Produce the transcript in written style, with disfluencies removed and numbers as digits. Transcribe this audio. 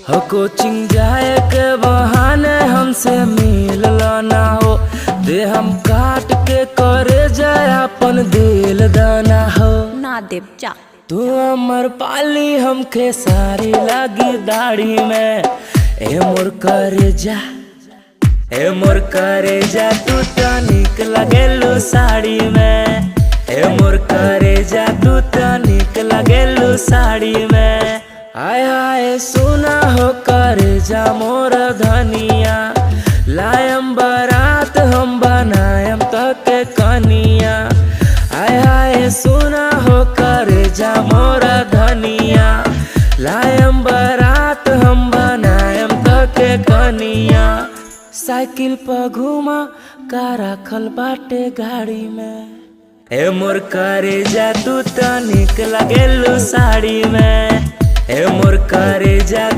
हो कोचिंग जाए के बहाने हमसे मिल ना हो, दे हम काट के करे जाए अपन दिल दाना हो। ना देव जा तू अमर पाली हमके सारी लगी दाढ़ी में, ए मोर करे जा, ए मोर करे जा तू तो निक लगेलू साड़ी में, ए मोर करे जा तू तो निक लगेलू साड़ी में। आय आय सुना हो करे जा मोर धनिया, लायम बारात हम बनायम तक कनिया। आय आय सुना हो करे जा मोर धनिया, लायम बारात हम बनायम तक कनिया। साइकिल पर घुमा का रखल बाटे गाड़ी में, ए मोर करे जा तू तो निक लगेलू साड़ी में, ए मोर करे जा।